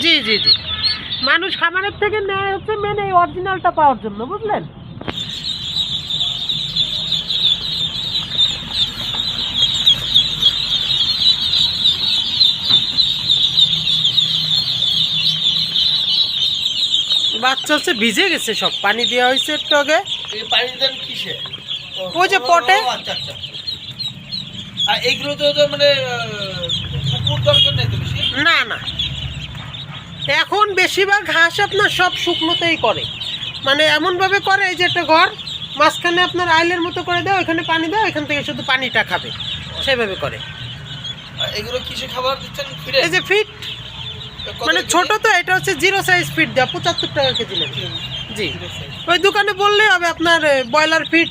জি জি জি, মানুষ খামারের থেকে নেয় হচ্ছে মেন এই অরিজিনালটা পাওয়ার জন্য, বুঝলেন? বাচ্চা হচ্ছে ভিজে গেছে, সব পানি দেওয়া হয়েছে একটু আগে। এই পানি দেন কিসে? ওই যে পটে। আচ্ছা আচ্ছা। আর এইগুলো তো মানে পুকুর দরকার নেই তো বেশি? না না, এখন বেশিরভাগ ঘাস আপনার সব শুকনোতেই করে, মানে এমনভাবে করে এই যে একটা ঘর মাঝখানে আপনার আইলের মতো করে দেয়, ওইখানে পানি দেয়, ওইখান থেকে শুধু পানিটা খাবে, সেভাবে করে। আর এগুলো কিসে খাবার দিচ্ছেন? ফিরে এই যে ফিট, মানে ছোট তো, এটা হচ্ছে 0 সাইজ ফিট দেওয়া, 75 টাকা কেজি নেবে। জি, ওই দোকানে বললেই হবে আপনার ব্রয়লার ফিট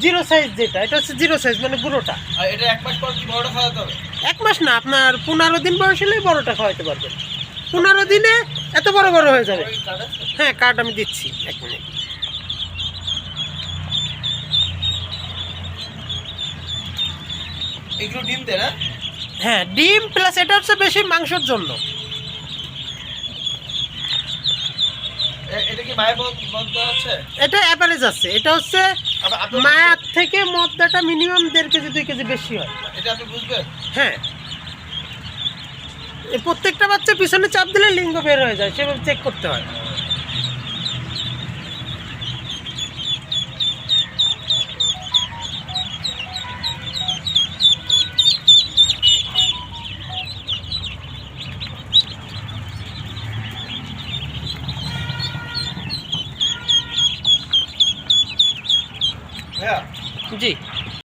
0 সাইজ, যেটা এটা হচ্ছে 0 সাইজ মানে বুড়োটা। আর এটা 1 মাস পর কি বড়টা খাওয়াতে হবে? 1 মাস না, আপনার 15 দিন বয়স হলেই বড়টা খাওয়াতে পারবেন। 15 দিনে এত বড় বড় হয়ে যাবে। হ্যাঁ, কার্ড আমি দিচ্ছি, 1 মিনিট। এগুলো ডিম দেয় না? হ্যাঁ, ডিম প্লাস এটা হচ্ছে বেশি মাংসের জন্য। এটা কি মায়ের বন্ধ আছে? এটা অ্যাভারেজ আছে, এটা হচ্ছে মায়ের থেকে মদ্দাটা মিনিমাম 1.5 কেজি 2 কেজি বেশি হয়। এটা আপনি বুঝবেন? হ্যাঁ, এই প্রত্যেকটা বাচ্চা পিছনে চাপ দিলে লিঙ্গ বের হয়ে যায়, সেভাবে চেক করতে হয়।